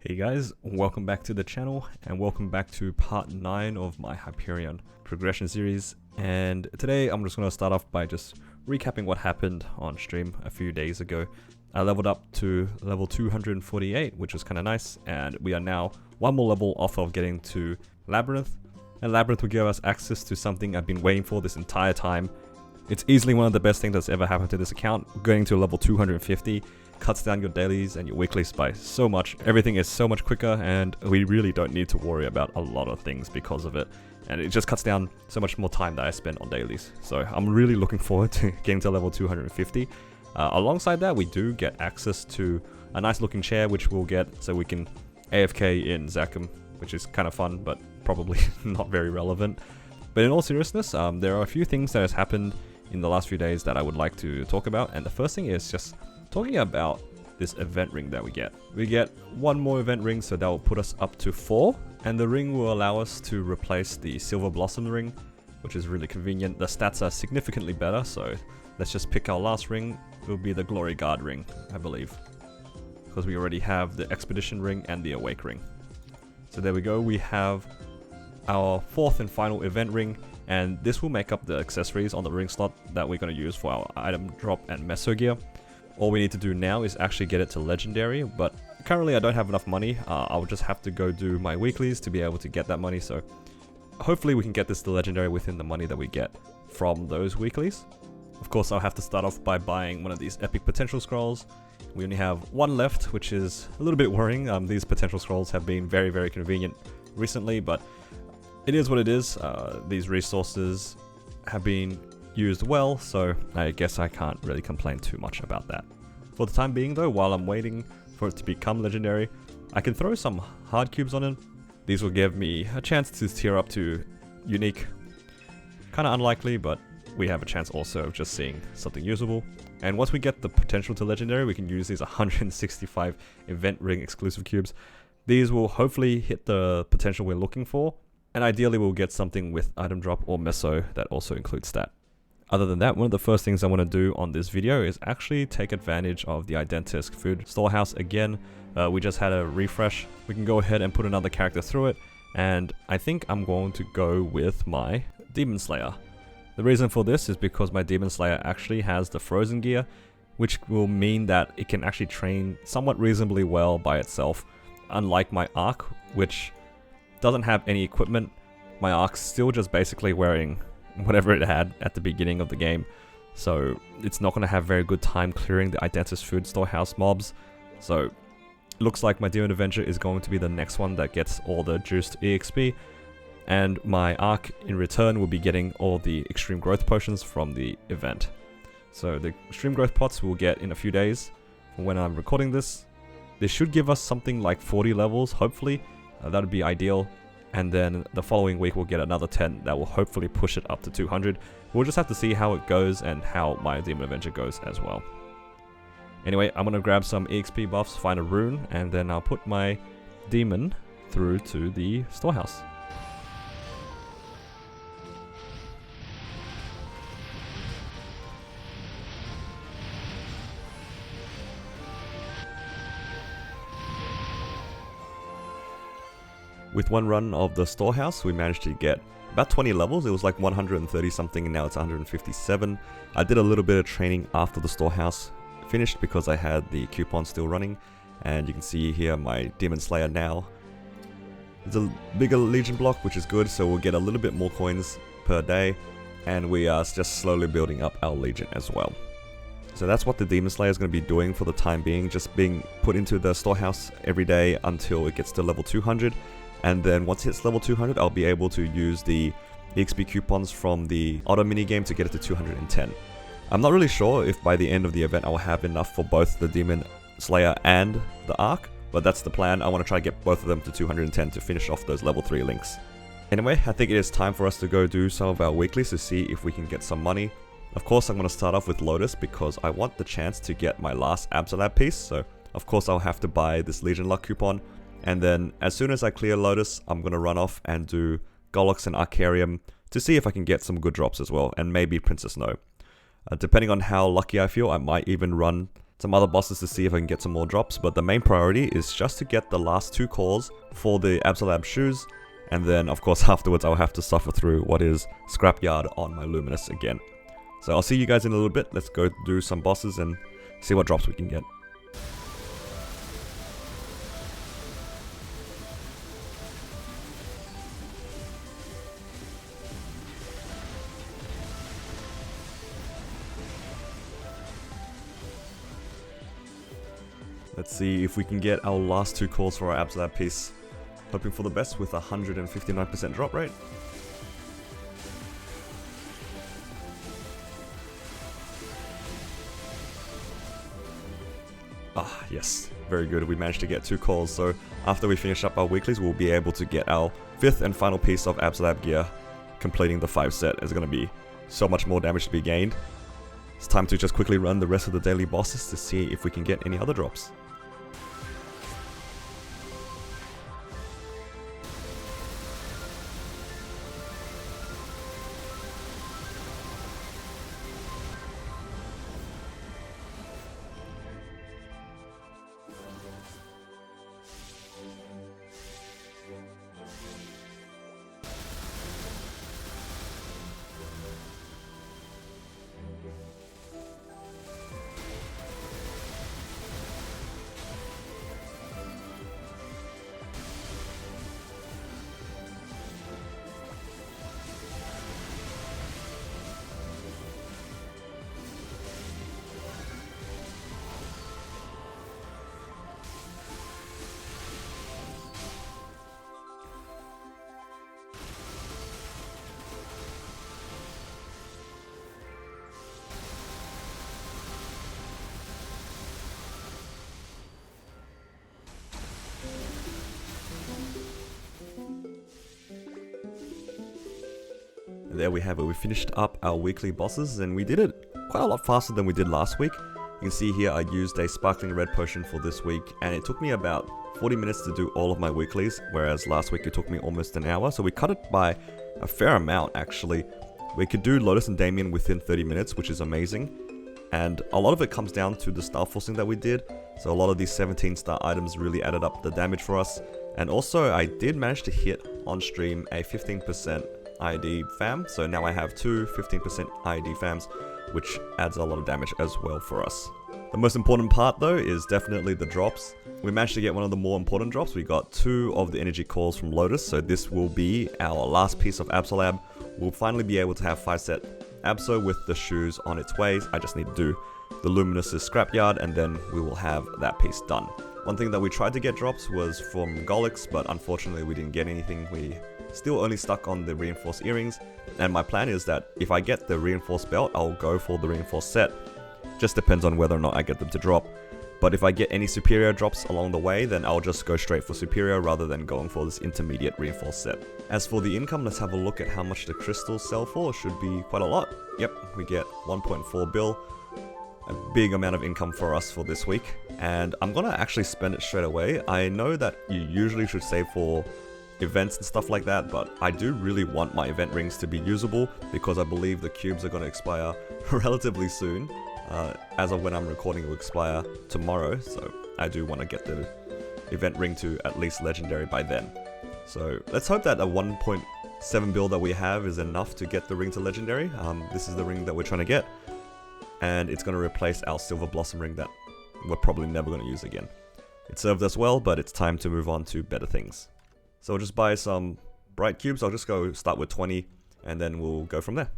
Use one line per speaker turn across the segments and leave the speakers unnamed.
Hey guys, welcome back to the channel and welcome back to part 9 of my Hyperion progression series. And today I'm just going to start off by just recapping what happened on stream a few days ago. I leveled up to level 248, which was kind of nice, and we are now one more level off of getting to Labyrinth. And Labyrinth will give us access to something I've been waiting for this entire time. It's easily one of the best things that's ever happened to this account. Going to level 250 cuts down your dailies and your weeklies by so much. Everything is so much quicker, and we really don't need to worry about a lot of things because of it. And it just cuts down so much more time that I spend on dailies. So I'm really looking forward to getting to level 250. Alongside that, we do get access to a nice looking chair, which we'll get so we can AFK in Zakum, which is kind of fun, but probably not very relevant. But in all seriousness, there are a few things that has happened in the last few days that I would like to talk about. And the first thing is just talking about this event ring that we get. We get one more event ring, so that will put us up to 4. And the ring will allow us to replace the Silver Blossom ring, which is really convenient. The stats are significantly better, so let's just pick our last ring. It will be the Glory Guard ring, I believe, because we already have the Expedition ring and the Awake ring. So there we go, we have our 4th and final event ring, and this will make up the accessories on the ring slot that we're going to use for our item drop and meso gear. All we need to do now is actually get it to legendary, but currently I don't have enough money. I'll just have to go do my weeklies to be able to get that money, so hopefully we can get this to legendary within the money that we get from those weeklies. Of course, I'll have to start off by buying one of these epic potential scrolls. We only have one left, which is a little bit worrying. These potential scrolls have been very convenient recently, but it is what it is. These resources have been used well, so I guess I can't really complain too much about that. For the time being though, while I'm waiting for it to become legendary, I can throw some hard cubes on it. These will give me a chance to tier up to unique. Kinda unlikely, but we have a chance also of just seeing something usable. And once we get the potential to legendary, we can use these 165 event ring exclusive cubes. These will hopefully hit the potential we're looking for, and ideally we'll get something with item drop or meso that also includes stat. Other than that, one of the first things I want to do on this video is actually take advantage of the Identisk food storehouse again. We just had a refresh. We can go ahead and put another character through it, and I think I'm going to go with my Demon Slayer. The reason for this is because my Demon Slayer actually has the frozen gear, which will mean that it can actually train somewhat reasonably well by itself. Unlike my Arc, which doesn't have any equipment, my Arc's still just basically wearing whatever it had at the beginning of the game, so it's not going to have very good time clearing the Identisk food storehouse mobs. So looks like my Demon Avenger is going to be the next one that gets all the juiced EXP, and my Arc in return will be getting all the extreme growth potions from the event. So the extreme growth pots we'll get in a few days from when I'm recording this. This should give us something like 40 levels, hopefully. That would be ideal. And then the following week we'll get another 10 that will hopefully push it up to 200. We'll just have to see how it goes and how my Demon Avenger goes as well. Anyway, I'm going to grab some EXP buffs, find a rune, and then I'll put my demon through to the storehouse. With one run of the storehouse, we managed to get about 20 levels. It was like 130 something, and now it's 157. I did a little bit of training after the storehouse finished because I had the coupon still running, and you can see here my Demon Slayer now. It's a bigger Legion block, which is good, so we'll get a little bit more coins per day, and we are just slowly building up our Legion as well. So that's what the Demon Slayer is going to be doing for the time being, just being put into the storehouse every day until it gets to level 200. And then once it hits level 200, I'll be able to use the EXP coupons from the auto minigame to get it to 210. I'm not really sure if by the end of the event I'll have enough for both the Demon Slayer and the Arc, but that's the plan. I want to try to get both of them to 210 to finish off those level 3 links. Anyway, I think it is time for us to go do some of our weeklies to see if we can get some money. Of course, I'm going to start off with Lotus because I want the chance to get my last Absolab piece, so of course I'll have to buy this Legion Luck coupon. And then as soon as I clear Lotus, I'm going to run off and do Golux and Arcarium to see if I can get some good drops as well, and maybe Princess No. Depending on how lucky I feel, I might even run some other bosses to see if I can get some more drops, but the main priority is just to get the last 2 cores for the Absolab shoes, and then of course afterwards I'll have to suffer through what is Scrapyard on my Luminous again. So I'll see you guys in a little bit. Let's go do some bosses and see what drops we can get. Let's see if we can get our last 2 calls for our Absolab piece. Hoping for the best with a 159% drop rate. Ah, yes. Very good. We managed to get 2 calls, so after we finish up our weeklies, we'll be able to get our 5th and final piece of Absolab gear. Completing the 5 set is going to be so much more damage to be gained. It's time to just quickly run the rest of the daily bosses to see if we can get any other drops. There we have it. We finished up our weekly bosses and we did it quite a lot faster than we did last week. You can see here I used a sparkling red potion for this week and it took me about 40 minutes to do all of my weeklies, whereas last week it took me almost an hour, so we cut it by a fair amount actually. We could do Lotus and Damien within 30 minutes, which is amazing, and a lot of it comes down to the star forcing that we did, so a lot of these 17 star items really added up the damage for us. And also I did manage to hit on stream a 15% ID fam, so now I have 2 15% ID fams, which adds a lot of damage as well for us. The most important part though is definitely the drops. We managed to get one of the more important drops. We got 2 of the energy cores from Lotus, so this will be our last piece of Absolab. We'll finally be able to have 5 set Absol with the shoes on its way. I just need to do the Luminous's Scrapyard and then we will have that piece done. One thing that we tried to get drops was from Golix, but unfortunately we didn't get anything. We still only stuck on the reinforced earrings, and my plan is that if I get the reinforced belt, I'll go for the reinforced set. Just depends on whether or not I get them to drop. But if I get any superior drops along the way, then I'll just go straight for superior rather than going for this intermediate reinforced set. As for the income, let's have a look at how much the crystals sell for. Should be quite a lot. Yep, we get 1.4 bill. A big amount of income for us for this week. And I'm gonna actually spend it straight away. I know that you usually should save for events and stuff like that, but I do really want my event rings to be usable because I believe the cubes are going to expire relatively soon. As of when I'm recording, it will expire tomorrow, so I do want to get the event ring to at least legendary by then. So let's hope that a 1.7 bill that we have is enough to get the ring to legendary. This is the ring that we're trying to get, and it's going to replace our silver blossom ring that we're probably never going to use again. It served us well, but it's time to move on to better things. So I'll just buy some bright cubes. I'll just go start with 20 and then we'll go from there.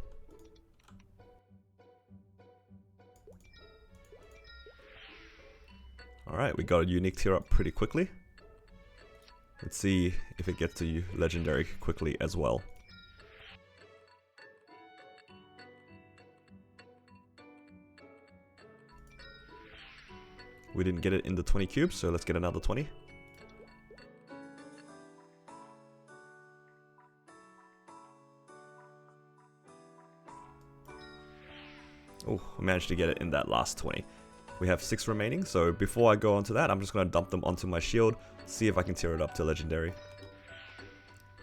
Alright, we got a unique tier up pretty quickly. Let's see if it gets to legendary quickly as well. We didn't get it in the 20 cubes, so let's get another 20. Oh, we managed to get it in that last 20. We have 6 remaining, so before I go on to that, I'm just going to dump them onto my shield, see if I can tier it up to legendary.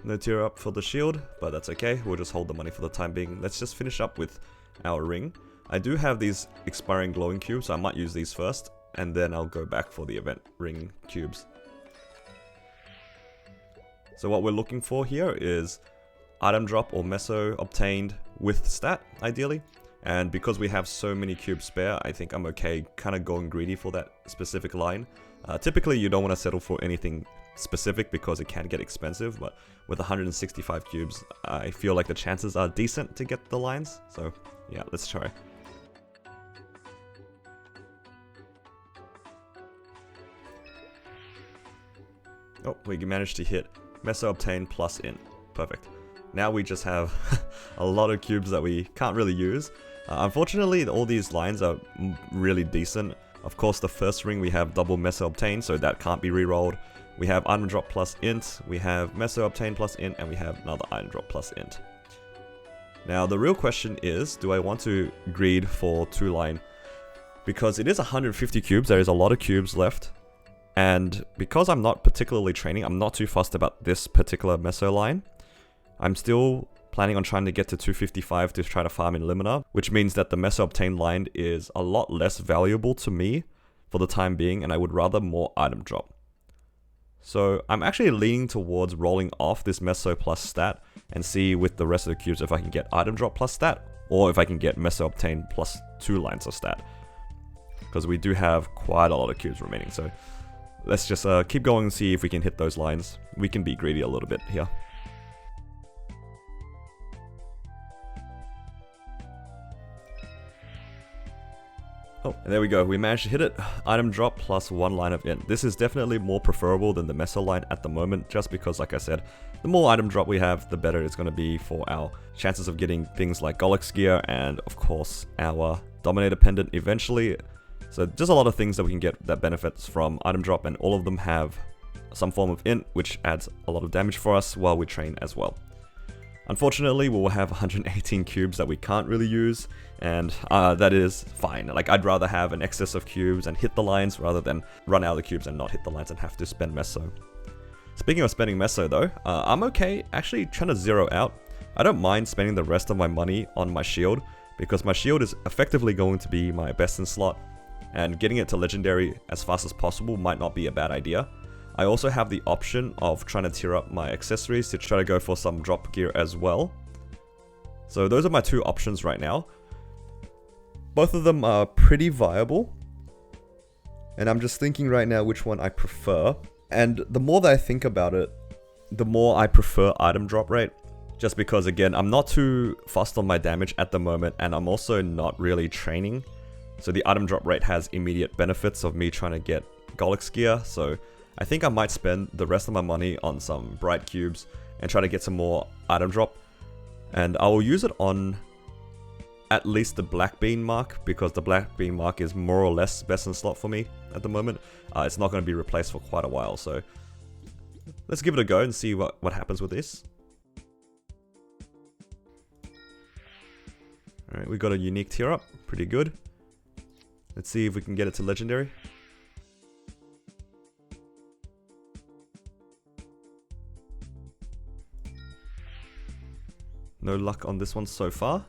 No tier up for the shield, but that's okay. We'll just hold the money for the time being. Let's just finish up with our ring. I do have these expiring glowing cubes, so I might use these first, and then I'll go back for the event ring cubes. So what we're looking for here is item drop or meso obtained with stat, ideally. And because we have so many cubes spare, I think I'm okay kind of going greedy for that specific line. Typically, you don't want to settle for anything specific because it can get expensive, but with 165 cubes, I feel like the chances are decent to get the lines. So yeah, let's try. Oh, we managed to hit meso obtain plus int. Perfect. Now we just have a lot of cubes that we can't really use. Unfortunately, all these lines are really decent. Of course, the first ring we have double meso obtain, so that can't be rerolled. We have item drop plus int, we have meso obtain plus int, and we have another item drop plus int. Now, the real question is, do I want to greed for 2-line? Because it is 150 cubes, there is a lot of cubes left. And because I'm not particularly training, I'm not too fussed about this particular meso line. I'm still planning on trying to get to 255 to try to farm in Limina, which means that the meso obtained line is a lot less valuable to me for the time being, and I would rather more item drop. So I'm actually leaning towards rolling off this meso plus stat and see with the rest of the cubes if I can get item drop plus stat, or if I can get meso obtained plus 2 lines of stat. Because we do have quite a lot of cubes remaining, so let's just keep going and see if we can hit those lines. We can be greedy a little bit here. Oh, and there we go. We managed to hit it. Item drop plus 1 line of int. This is definitely more preferable than the meso line at the moment, just because, like I said, the more item drop we have, the better it's going to be for our chances of getting things like Golix gear and, of course, our Dominator pendant eventually. So just a lot of things that we can get that benefits from item drop, and all of them have some form of int, which adds a lot of damage for us while we train as well. Unfortunately, we will have 118 cubes that we can't really use, and that is fine. Like, I'd rather have an excess of cubes and hit the lines rather than run out of the cubes and not hit the lines and have to spend meso. Speaking of spending meso though, I'm okay actually trying to zero out. I don't mind spending the rest of my money on my shield, because my shield is effectively going to be my best in slot, and getting it to legendary as fast as possible might not be a bad idea. I also have the option of trying to tier up my accessories to try to go for some drop gear as well. So those are my 2 options right now. Both of them are pretty viable, and I'm just thinking right now which one I prefer. And the more that I think about it, the more I prefer item drop rate. Just because, again, I'm not too fussed on my damage at the moment, and I'm also not really training. So the item drop rate has immediate benefits of me trying to get Golix gear, so I think I might spend the rest of my money on some bright cubes and try to get some more item drop. And I will use it on at least the black bean mark, because the black bean mark is more or less best in slot for me at the moment. It's not going to be replaced for quite a while, so let's give it a go and see what happens with this. Alright, we got a unique tier up, pretty good. Let's see if we can get it to legendary. No luck on this one so far.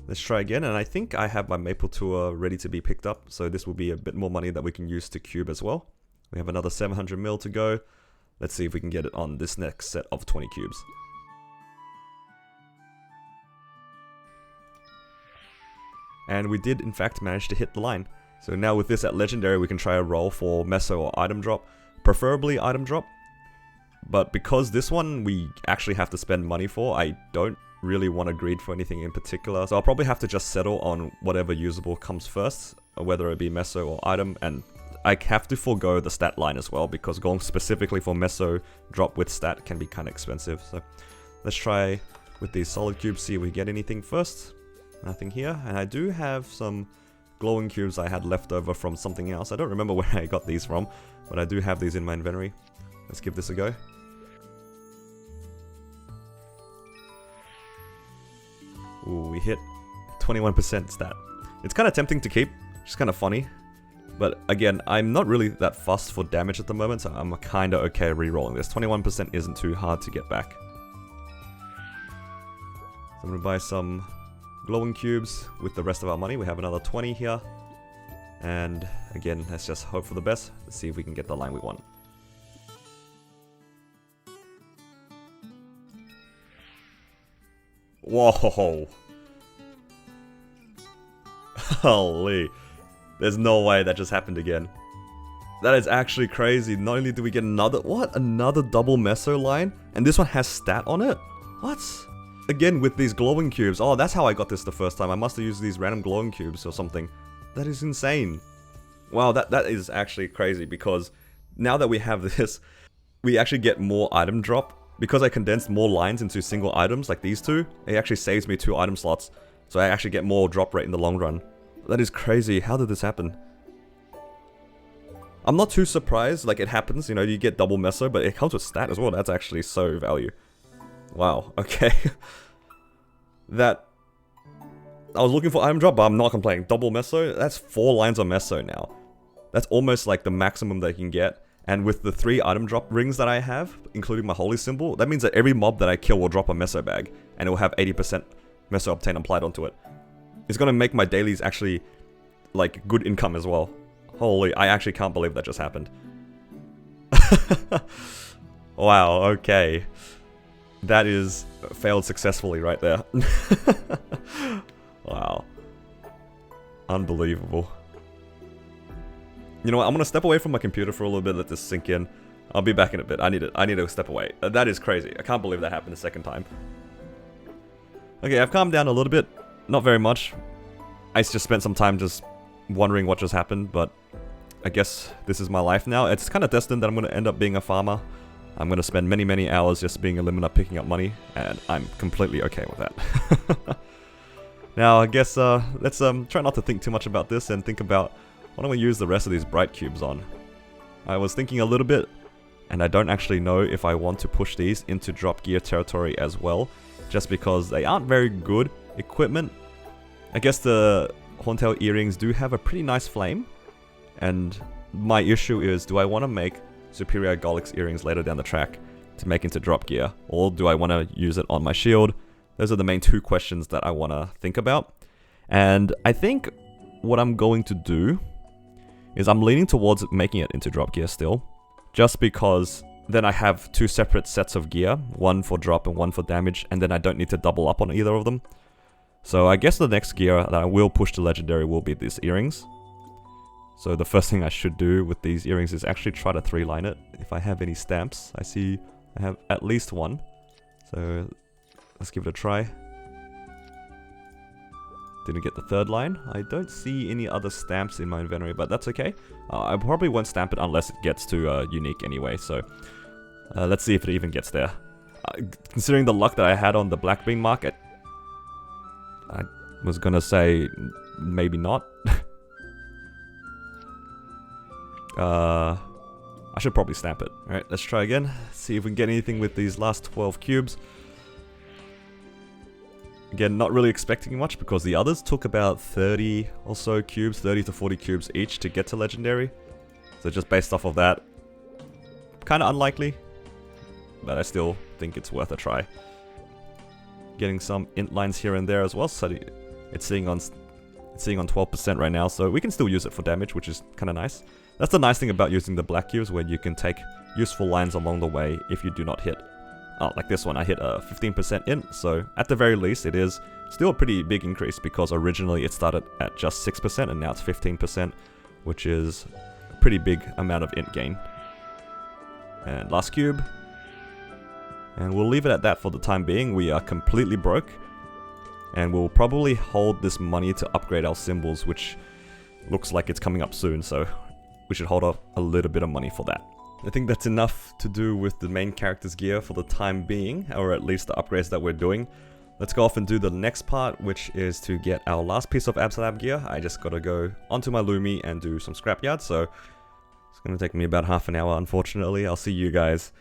Let's try again, and I think I have my Maple Tour ready to be picked up, so this will be a bit more money that we can use to cube as well. We have another 700 mil to go. Let's see if we can get it on this next set of 20 cubes. And we did in fact manage to hit the line. So now with this at legendary, we can try a roll for meso or item drop, preferably item drop. But because this one we actually have to spend money for, I don't really want to greed for anything in particular. So I'll probably have to just settle on whatever usable comes first, whether it be meso or item. And I have to forego the stat line as well, because going specifically for meso drop with stat can be kind of expensive. So let's try with these solid cubes, see if we get anything first. Nothing here. And I do have some glowing cubes I had left over from something else. I don't remember where I got these from, but I do have these in my inventory. Let's give this a go. Ooh, we hit 21% stat. It's kind of tempting to keep, which is kind of funny. But again, I'm not really that fussed for damage at the moment, so I'm kind of okay re-rolling this. 21% isn't too hard to get back. So I'm going to buy some glowing cubes with the rest of our money. We have another 20 here. And again, let's just hope for the best. Let's see if we can get the line we want. Whoa. Holy. There's no way that just happened again. That is actually crazy. Not only do we get another... What? Another double meso line? And this one has stat on it? What? Again, with these glowing cubes. Oh, that's how I got this the first time. I must have used these random glowing cubes or something. That is insane. Wow, that is actually crazy because now that we have this, we actually get more item drop. Because I condensed more lines into single items like these two, it actually saves me 2 item slots. So I actually get more drop rate in the long run. That is crazy. How did this happen? I'm not too surprised, like it happens, you know, you get double meso, but it comes with stat as well. That's actually so value. Wow, okay. That... I was looking for item drop, but I'm not complaining. Double meso, that's 4 lines of meso now. That's almost like the maximum that you can get. And with the 3 item drop rings that I have, including my holy symbol, that means that every mob that I kill will drop a meso bag. And it will have 80% meso obtain applied onto it. It's gonna make my dailies actually, like, good income as well. Holy, I actually can't believe that just happened. Wow, okay. That is failed successfully right there. Wow. Unbelievable. You know what, I'm gonna step away from my computer for a little bit, let this sink in. I'll be back in a bit. I need to step away. That is crazy. I can't believe that happened the second time. Okay, I've calmed down a little bit. Not very much. I just spent some time just wondering what just happened, but I guess this is my life now. It's kind of destined that I'm going to end up being a farmer. I'm going to spend many, many hours just being a limiter picking up money, and I'm completely okay with that. Now, I guess let's try not to think too much about this and think about what I'm going to use the rest of these bright cubes on. I was thinking a little bit, and I don't actually know if I want to push these into drop gear territory as well, just because they aren't very good equipment. I guess the Horntail earrings do have a pretty nice flame, and my issue is, do I want to make superior Golix earrings later down the track to make into drop gear, or do I want to use it on my shield? Those are the main 2 questions that I want to think about. And I think what I'm going to do is I'm leaning towards making it into drop gear still, just because then I have 2 separate sets of gear, one for drop and one for damage, and then I don't need to double up on either of them. So I guess the next gear that I will push to legendary will be these earrings. So the first thing I should do with these earrings is actually try to 3-line it. If I have any stamps, I see I have at least 1. So let's give it a try. Didn't get the 3rd line. I don't see any other stamps in my inventory, but that's okay. I probably won't stamp it unless it gets to unique anyway, so let's see if it even gets there. Considering the luck that I had on the black bean market, I was gonna say maybe not. I should probably stamp it. Alright, let's try again. See if we can get anything with these last 12 cubes. Again, not really expecting much because the others took about 30 or so cubes, 30 to 40 cubes each to get to legendary. So just based off of that, kind of unlikely, but I still think it's worth a try. Getting some int lines here and there as well, so it's sitting on 12% right now, so we can still use it for damage, which is kind of nice. That's the nice thing about using the black cubes, where you can take useful lines along the way if you do not hit. Like this one, I hit a 15% int, so at the very least it is still a pretty big increase because originally it started at just 6% and now it's 15%, which is a pretty big amount of int gain. And last cube. And we'll leave it at that for the time being. We are completely broke. And we'll probably hold this money to upgrade our symbols, which looks like it's coming up soon, so we should hold up a little bit of money for that. I think that's enough to do with the main character's gear for the time being, or at least the upgrades that we're doing. Let's go off and do the next part, which is to get our last piece of Absalab gear. I just gotta go onto my Lumi and do some scrapyard, so it's gonna take me about half an hour, unfortunately. I'll see you guys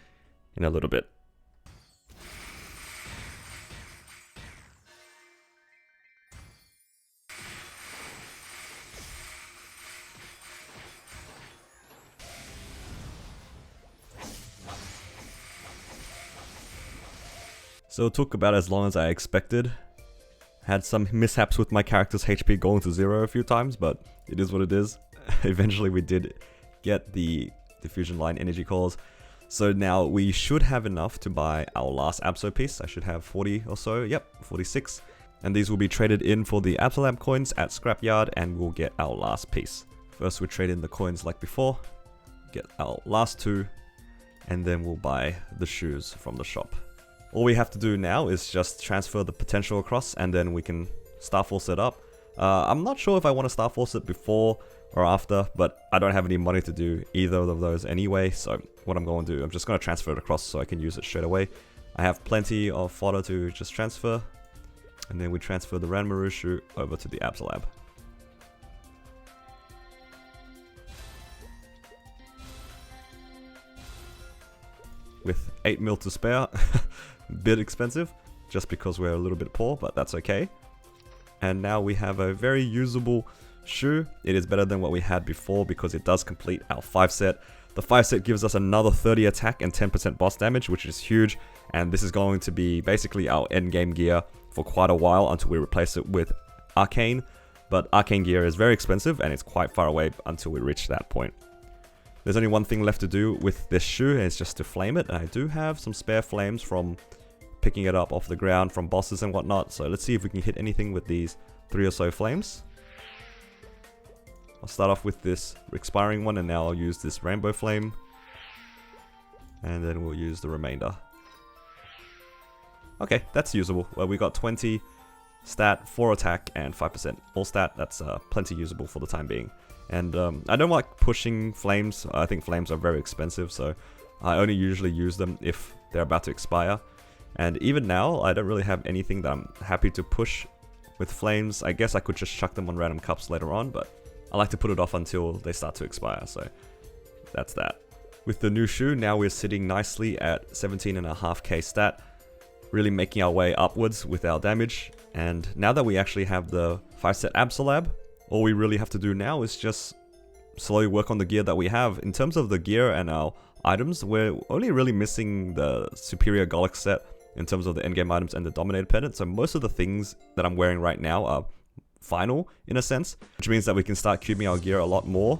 in a little bit. So it took about as long as I expected. Had some mishaps with my character's HP going to 0 a few times, but it is what it is. Eventually we did get the diffusion line energy cores. So now we should have enough to buy our last Abso piece. I should have 40 or so, yep, 46. And these will be traded in for the Absolab coins at Scrapyard, and we'll get our last piece. First we trade in the coins like before, get our last 2, and then we'll buy the shoes from the shop. All we have to do now is just transfer the potential across, and then we can Star Force it up. I'm not sure if I want to Star Force it before or after, but I don't have any money to do either of those anyway, so what I'm going to do, I'm just going to transfer it across so I can use it straight away. I have plenty of fodder to just transfer, and then we transfer the Ranmaru shoe over to the Absolab. With 8 mil to spare, bit expensive, just because we're a little bit poor, but that's okay. And now we have a very usable shoe. It is better than what we had before because it does complete our 5 set. The 5 set gives us another 30 attack and 10% boss damage, which is huge, and this is going to be basically our end game gear for quite a while until we replace it with Arcane. But Arcane gear is very expensive and it's quite far away until we reach that point. There's only one thing left to do with this shoe, and it's just to flame it, and I do have some spare flames from picking it up off the ground from bosses and whatnot, so let's see if we can hit anything with these 3 or so flames. I'll start off with this expiring one, and now I'll use this rainbow flame, and then we'll use the remainder. Okay, that's usable. Well, we got 20 stat, 4 attack, and 5% all stat. That's plenty usable for the time being. And I don't like pushing flames. I think flames are very expensive, so I only usually use them if they're about to expire. And even now, I don't really have anything that I'm happy to push with flames. I guess I could just chuck them on random cups later on, but I like to put it off until they start to expire, so that's that. With the new shoe, now we're sitting nicely at 17.5k stat, really making our way upwards with our damage. And now that we actually have the 5 set Absolab, all we really have to do now is just slowly work on the gear that we have. In terms of the gear and our items, we're only really missing the Superior Golix set in terms of the endgame items and the Dominator pendant. So most of the things that I'm wearing right now are final in a sense, which means that we can start cubing our gear a lot more.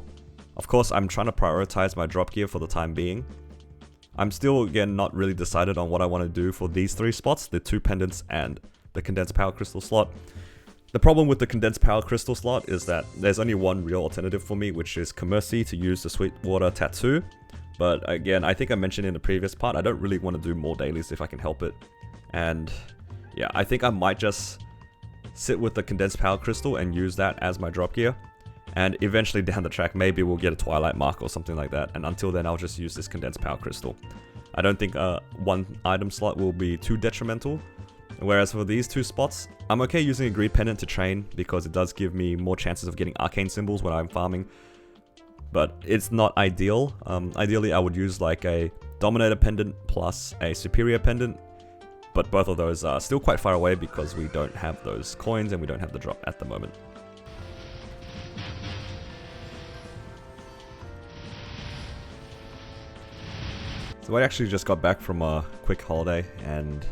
Of course, I'm trying to prioritize my drop gear for the time being. I'm still, again, not really decided on what I want to do for these 3 spots, the 2 pendants and the condensed power crystal slot. The problem with the condensed power crystal slot is that there's only one real alternative for me, which is Commercy to use the Sweetwater tattoo. But again, I think I mentioned in the previous part, I don't really want to do more dailies if I can help it. And yeah, I think I might just sit with the condensed power crystal and use that as my drop gear. And eventually down the track, maybe we'll get a Twilight Mark or something like that. And until then, I'll just use this condensed power crystal. I don't think one item slot will be too detrimental. Whereas for these 2 spots, I'm okay using a Greed Pendant to train because it does give me more chances of getting arcane symbols when I'm farming. But it's not ideal. Ideally, I would use like a Dominator Pendant plus a Superior Pendant. But both of those are still quite far away because we don't have those coins and we don't have the drop at the moment. So I actually just got back from a quick holiday, and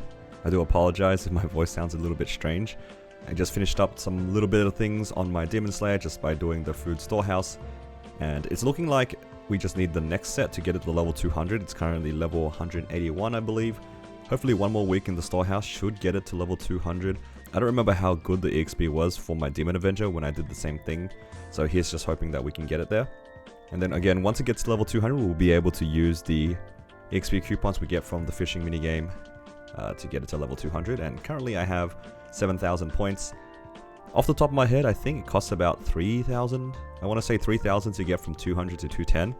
I do apologize if my voice sounds a little bit strange. I just finished up some little bit of things on my Demon Slayer just by doing the food storehouse, and it's looking like we just need the next set to get it to level 200. It's currently level 181, I believe. Hopefully one more week in the storehouse should get it to level 200. I don't remember how good the EXP was for my Demon Avenger when I did the same thing, so here's just hoping that we can get it there. And then again, once it gets to level 200, we'll be able to use the EXP coupons we get from the fishing minigame to get it to level 200, and currently I have 7,000 points. Off the top of my head, I think it costs about 3,000. I want to say 3,000 to get from 200 to 210.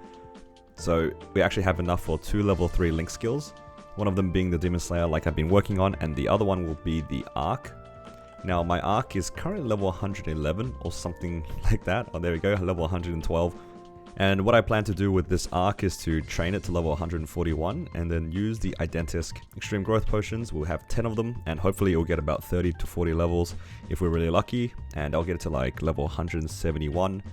So we actually have enough for 2 level 3 link skills. One of them being the Demon Slayer like I've been working on, and the other one will be the Arc. Now my Arc is currently level 111 or something like that. Oh, there we go, level 112. And what I plan to do with this Arc is to train it to level 141 and then use the Identisk Extreme Growth Potions. We'll have 10 of them, and hopefully it'll get about 30 to 40 levels if we're really lucky, and I'll get it to like level 171.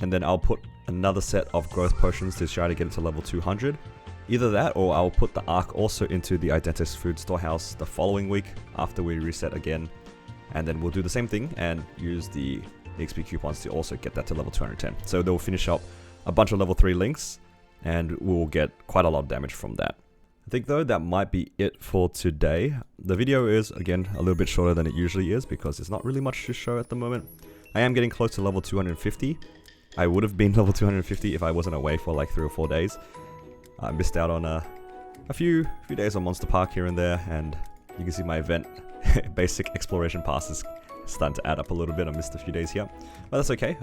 And then I'll put another set of Growth Potions to try to get it to level 200. Either that, or I'll put the Arc also into the Identisk Food Storehouse the following week after we reset again. and then we'll do the same thing and use the XP coupons to also get that to level 210. So they'll finish up a bunch of level 3 links, and we'll get quite a lot of damage from that. I think though that might be it for today. The video is, again, a little bit shorter than it usually is because there's not really much to show at the moment. I am getting close to level 250. I would have been level 250 if I wasn't away for like 3 or 4 days. I missed out on a few days on Monster Park here and there, and you can see my event basic exploration pass is starting to add up a little bit. I missed a few days here, but that's okay.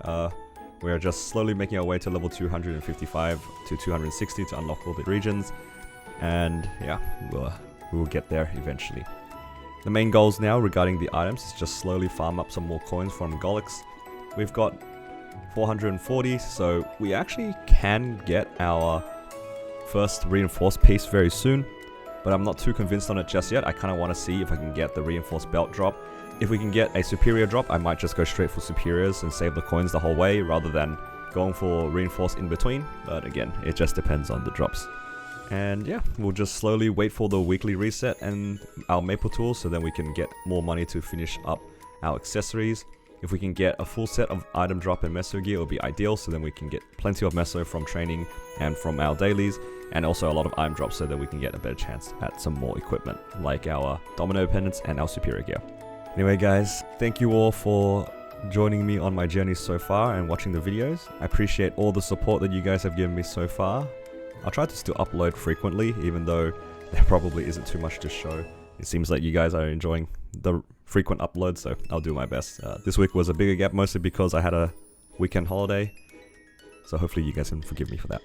We're just slowly making our way to level 255 to 260 to unlock all the regions, and yeah, we'll get there eventually. The main goals now regarding the items is just slowly farm up some more coins from Golix. We've got 440, so we actually can get our first reinforced piece very soon, but I'm not too convinced on it just yet. I kind of want to see if I can get the reinforced belt drop. If we can get a superior drop, I might just go straight for superiors and save the coins the whole way rather than going for reinforced in between, but again, it just depends on the drops. And yeah, we'll just slowly wait for the weekly reset and our maple tools so then we can get more money to finish up our accessories. If we can get a full set of item drop and meso gear, it will be ideal, so then we can get plenty of meso from training and from our dailies, and also a lot of item drops so that we can get a better chance at some more equipment, like our domino pendants and our superior gear. Anyway guys, thank you all for joining me on my journey so far and watching the videos. I appreciate all the support that you guys have given me so far. I'll try to still upload frequently, even though there probably isn't too much to show. It seems like you guys are enjoying the frequent uploads, so I'll do my best. This week was a bigger gap, mostly because I had a weekend holiday, so hopefully you guys can forgive me for that.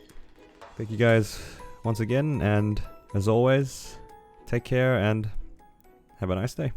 Thank you guys once again, and as always, take care and have a nice day.